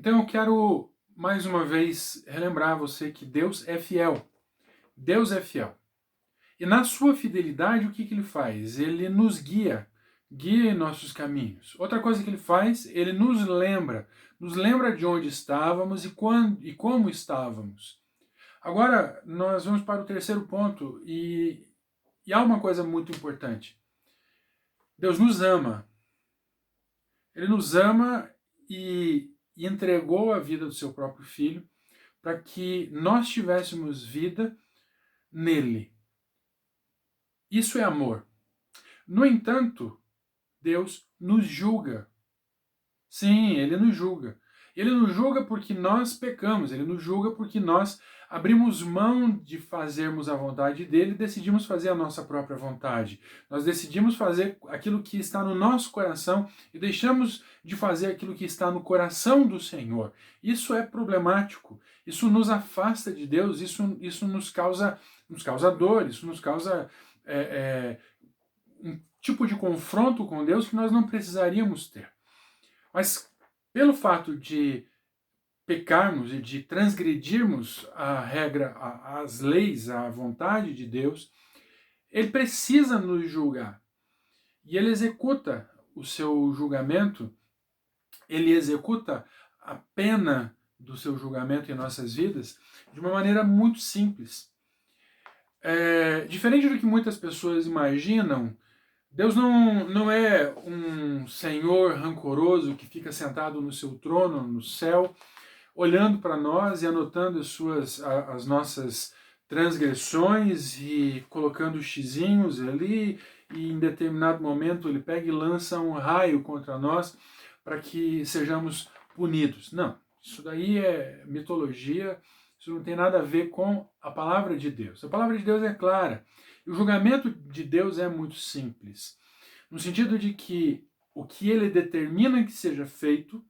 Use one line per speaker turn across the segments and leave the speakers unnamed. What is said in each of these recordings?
Então eu quero mais uma vez relembrar você que Deus é fiel. Deus é fiel. E na sua fidelidade, o que ele faz? Ele nos guia, guia em nossos caminhos. Outra coisa que ele faz, ele nos lembra de onde estávamos e quando e como estávamos. Agora, nós vamos para o terceiro ponto e há uma coisa muito importante. Deus nos ama. Ele nos ama e entregou a vida do seu próprio filho para que nós tivéssemos vida nele. Isso é amor. No entanto, Deus nos julga. Sim, ele nos julga. Ele nos julga porque nós pecamos, ele nos julga porque nós abrimos mão de fazermos a vontade dele e decidimos fazer a nossa própria vontade. Nós decidimos fazer aquilo que está no nosso coração e deixamos de fazer aquilo que está no coração do Senhor. Isso é problemático, isso nos afasta de Deus, isso nos causa dor, isso nos causa um tipo de confronto com Deus que nós não precisaríamos ter. Mas pelo fato de pecarmos e de transgredirmos a regra, as leis, a vontade de Deus, ele precisa nos julgar. E ele executa o seu julgamento, ele executa a pena do seu julgamento em nossas vidas de uma maneira muito simples. Diferente do que muitas pessoas imaginam, Deus não é um Senhor rancoroso que fica sentado no seu trono, no céu, olhando para nós e anotando as nossas transgressões e colocando xizinhos ali, e em determinado momento ele pega e lança um raio contra nós para que sejamos punidos. Não, isso daí é mitologia, isso não tem nada a ver com a palavra de Deus. A palavra de Deus é clara. E o julgamento de Deus é muito simples, no sentido de que o que ele determina que seja feito,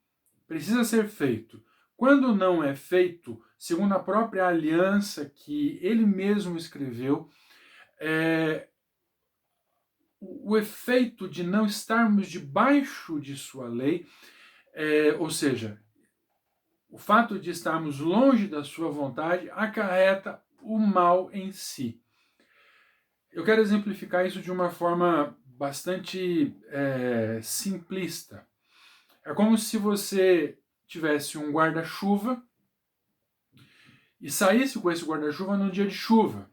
precisa ser feito. Quando não é feito, segundo a própria aliança que ele mesmo escreveu, o efeito de não estarmos debaixo de sua lei, ou seja, o fato de estarmos longe da sua vontade, acarreta o mal em si. Eu quero exemplificar isso de uma forma bastante simplista. É como se você tivesse um guarda-chuva e saísse com esse guarda-chuva num dia de chuva.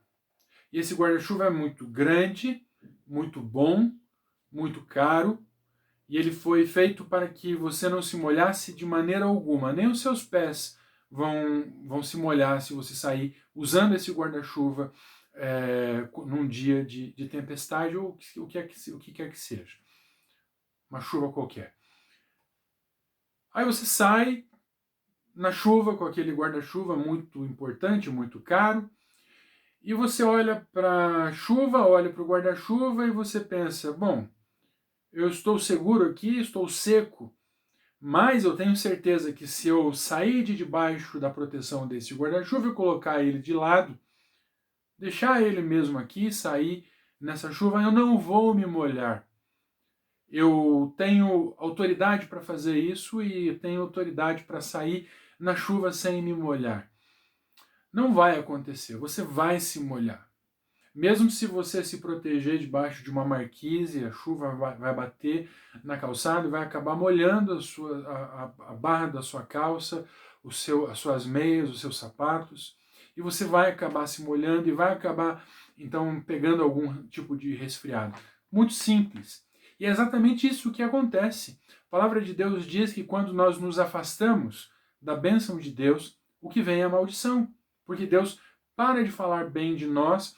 E esse guarda-chuva é muito grande, muito bom, muito caro, e ele foi feito para que você não se molhasse de maneira alguma. Nem os seus pés vão se molhar se você sair usando esse guarda-chuva num dia de tempestade ou o que quer que seja. Uma chuva qualquer. Aí você sai na chuva com aquele guarda-chuva muito importante, muito caro, e você olha para a chuva, olha para o guarda-chuva e você pensa, bom, eu estou seguro aqui, estou seco, mas eu tenho certeza que se eu sair de debaixo da proteção desse guarda-chuva e colocar ele de lado, deixar ele mesmo aqui, sair nessa chuva, eu não vou me molhar. Eu tenho autoridade para fazer isso e tenho autoridade para sair na chuva sem me molhar. Não vai acontecer, você vai se molhar. Mesmo se você se proteger debaixo de uma marquise, a chuva vai bater na calçada e vai acabar molhando a barra da sua calça, as suas meias, os seus sapatos, e você vai acabar se molhando e vai acabar, então, pegando algum tipo de resfriado. Muito simples. E é exatamente isso que acontece. A palavra de Deus diz que quando nós nos afastamos da bênção de Deus, o que vem é a maldição. Porque Deus para de falar bem de nós,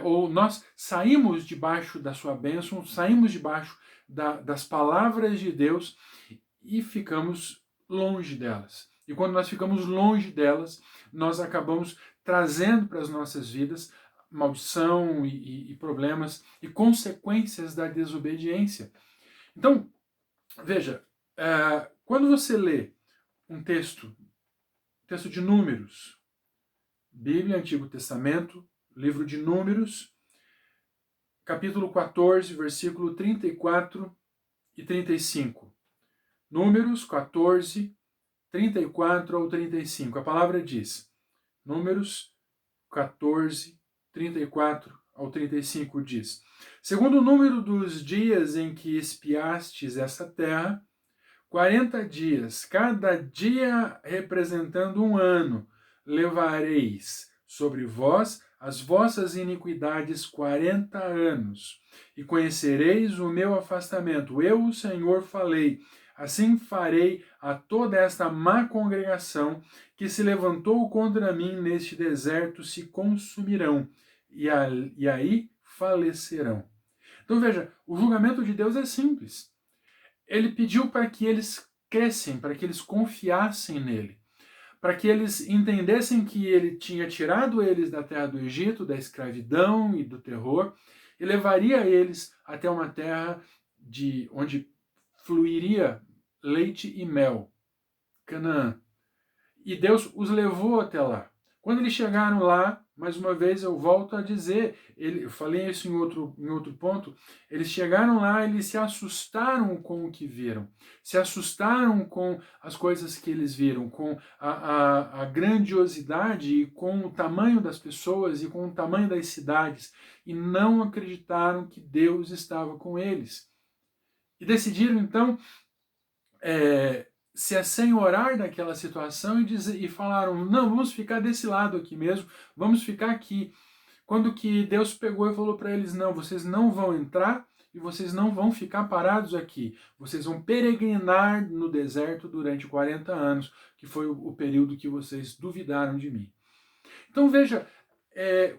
ou nós saímos debaixo da sua bênção, saímos debaixo das palavras de Deus e ficamos longe delas. E quando nós ficamos longe delas, nós acabamos trazendo para as nossas vidas maldição e problemas e consequências da desobediência. Então, veja, quando você lê um texto de Números, Bíblia, Antigo Testamento, livro de Números, capítulo 14, versículo 34 e 35. Números 14, 34 ao 35. A palavra diz, Números 14, 34 ao 35 diz: segundo o número dos dias em que espiastes essa terra, 40 dias, cada dia representando um ano, levareis sobre vós as vossas iniquidades 40 anos, e conhecereis o meu afastamento. Eu, o Senhor, falei. Assim farei a toda esta má congregação que se levantou contra mim neste deserto, se consumirão, e aí falecerão. Então veja, o julgamento de Deus é simples. Ele pediu para que eles crescem, para que eles confiassem nele, para que eles entendessem que ele tinha tirado eles da terra do Egito, da escravidão e do terror, e levaria eles até uma terra onde fluiria leite e mel, Canaã. E Deus os levou até lá. Quando eles chegaram lá, mais uma vez eu volto a dizer, eu falei isso em outro ponto, eles chegaram lá, eles se assustaram com o que viram, se assustaram com as coisas que eles viram, com a grandiosidade e com o tamanho das pessoas e com o tamanho das cidades, e não acreditaram que Deus estava com eles. E decidiram então se assenhorar daquela situação e falaram, não, vamos ficar desse lado aqui mesmo, vamos ficar aqui. Quando que Deus pegou e falou para eles, não, vocês não vão entrar e vocês não vão ficar parados aqui, vocês vão peregrinar no deserto durante 40 anos, que foi o período que vocês duvidaram de mim. Então veja,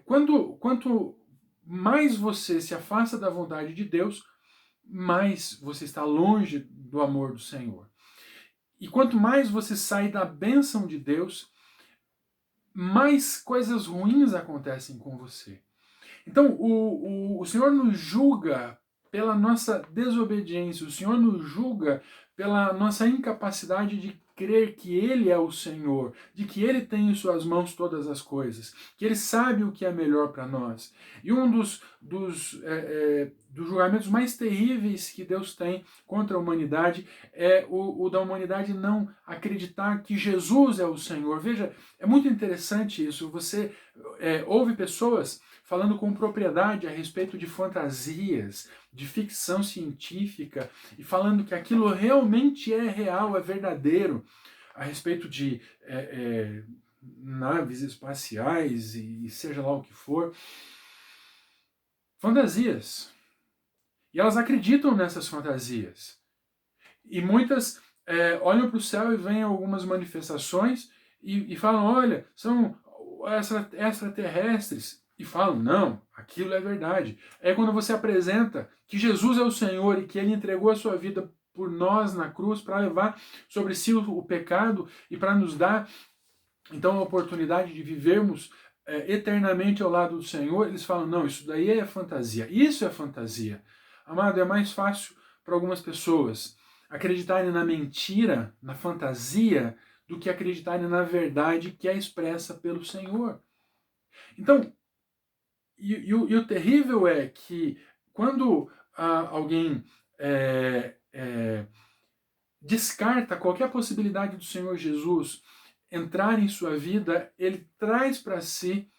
quanto mais você se afasta da vontade de Deus, mais você está longe do amor do Senhor. E quanto mais você sai da bênção de Deus, mais coisas ruins acontecem com você. Então, o Senhor nos julga pela nossa desobediência, o Senhor nos julga pela nossa incapacidade de crer que Ele é o Senhor, de que Ele tem em suas mãos todas as coisas, que Ele sabe o que é melhor para nós. E um dos julgamentos mais terríveis que Deus tem contra a humanidade é o da humanidade não acreditar que Jesus é o Senhor. Veja, é muito interessante isso. Você ouve pessoas falando com propriedade a respeito de fantasias, de ficção científica, e falando que aquilo realmente é real, é verdadeiro, a respeito de naves espaciais e seja lá o que for. Fantasias. E elas acreditam nessas fantasias. E muitas olham para o céu e veem algumas manifestações e falam, olha, são extraterrestres. E falam, não, aquilo é verdade. É quando você apresenta que Jesus é o Senhor e que Ele entregou a sua vida por nós na cruz para levar sobre si o pecado e para nos dar, então, a oportunidade de vivermos eternamente ao lado do Senhor, eles falam, não, isso daí é fantasia. Isso é fantasia. Amado, é mais fácil para algumas pessoas acreditarem na mentira, na fantasia, do que acreditarem na verdade que é expressa pelo Senhor. Então, e o terrível é que quando alguém descarta qualquer possibilidade do Senhor Jesus entrar em sua vida, ele traz para si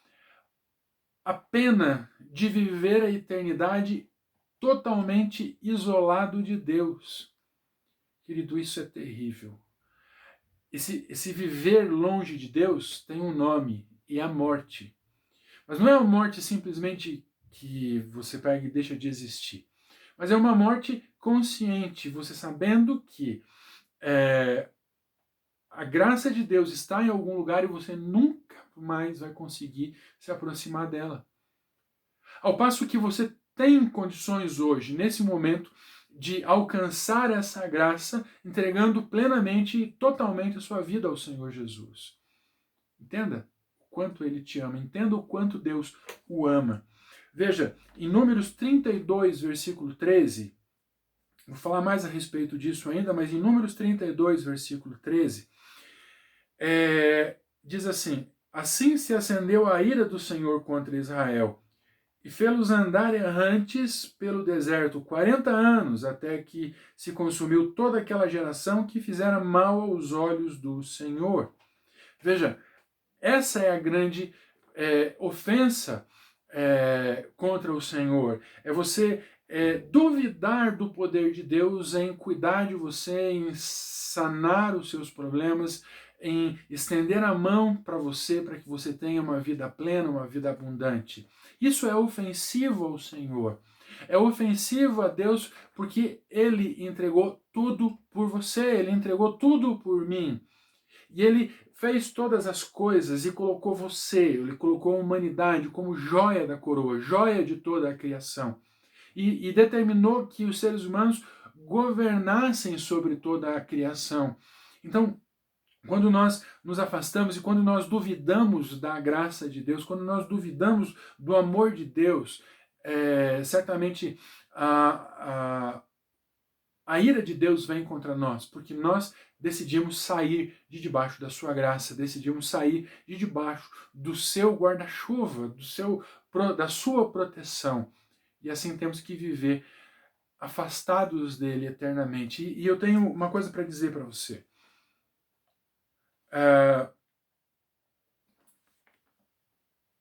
a pena de viver a eternidade totalmente isolado de Deus. Querido, isso é terrível. Esse viver longe de Deus tem um nome, e é a morte. Mas não é uma morte simplesmente que você pega e deixa de existir. Mas é uma morte consciente, você sabendo que a graça de Deus está em algum lugar e você nunca mais vai conseguir se aproximar dela. Ao passo que você tem condições hoje, nesse momento, de alcançar essa graça, entregando plenamente e totalmente a sua vida ao Senhor Jesus. Entenda o quanto Ele te ama, entenda o quanto Deus o ama. Veja, em Números 32, versículo 13, vou falar mais a respeito disso ainda, mas em Números 32, versículo 13, diz assim, assim se acendeu a ira do Senhor contra Israel, e fê-los andar errantes pelo deserto 40 anos, até que se consumiu toda aquela geração que fizera mal aos olhos do Senhor. Veja, essa é a grande ofensa contra o Senhor. É você duvidar do poder de Deus em cuidar de você, em sanar os seus problemas, em estender a mão para você, para que você tenha uma vida plena, uma vida abundante. Isso é ofensivo ao Senhor. É ofensivo a Deus porque Ele entregou tudo por você, Ele entregou tudo por mim. E Ele fez todas as coisas e colocou você, Ele colocou a humanidade como joia da coroa, joia de toda a criação. E determinou que os seres humanos governassem sobre toda a criação. Então, quando nós nos afastamos e quando nós duvidamos da graça de Deus, quando nós duvidamos do amor de Deus, certamente a ira de Deus vem contra nós, porque nós decidimos sair de debaixo da sua graça, decidimos sair de debaixo do seu guarda-chuva, da sua proteção. E assim temos que viver afastados dele eternamente. E eu tenho uma coisa para dizer para você.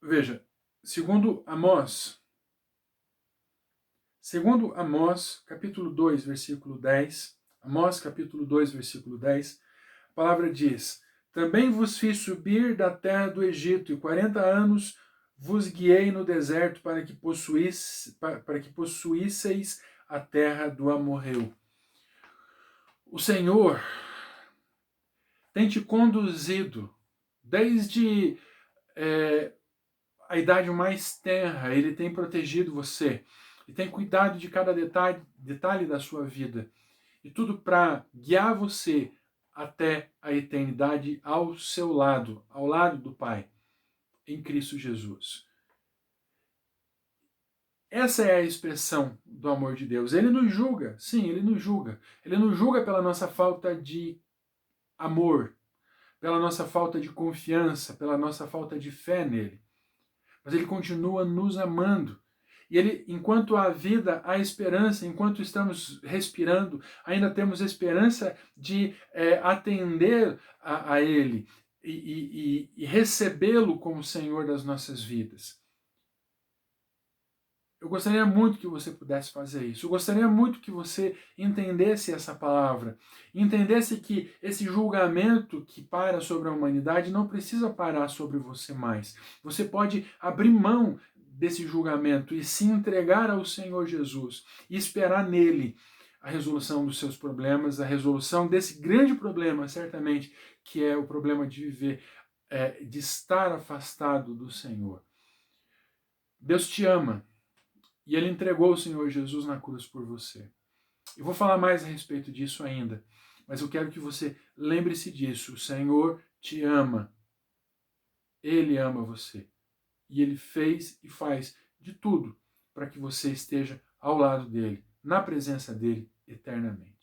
Veja, segundo Amós, capítulo 2, versículo 10, Amós, capítulo 2, versículo 10, a palavra diz: Também vos fiz subir da terra do Egito, e 40 anos vos guiei no deserto para que possuísseis a terra do amorreu. O Senhor tem te conduzido desde a idade mais tenra, Ele tem protegido você e tem cuidado de cada detalhe da sua vida. E tudo para guiar você até a eternidade ao seu lado, ao lado do Pai, em Cristo Jesus. Essa é a expressão do amor de Deus. Ele nos julga, sim, Ele nos julga. Ele nos julga pela nossa falta de amor, pela nossa falta de confiança, pela nossa falta de fé nele. Mas Ele continua nos amando. E Ele, enquanto há vida, há esperança, enquanto estamos respirando, ainda temos esperança de atender a Ele e recebê-lo como Senhor das nossas vidas. Eu gostaria muito que você pudesse fazer isso. Eu gostaria muito que você entendesse essa palavra. Entendesse que esse julgamento que paira sobre a humanidade não precisa parar sobre você mais. Você pode abrir mão desse julgamento e se entregar ao Senhor Jesus e esperar nele a resolução dos seus problemas, a resolução desse grande problema, certamente, que é o problema de viver, de estar afastado do Senhor. Deus te ama. E Ele entregou o Senhor Jesus na cruz por você. Eu vou falar mais a respeito disso ainda, mas eu quero que você lembre-se disso. O Senhor te ama. Ele ama você. E Ele fez e faz de tudo para que você esteja ao lado dele, na presença dele, eternamente.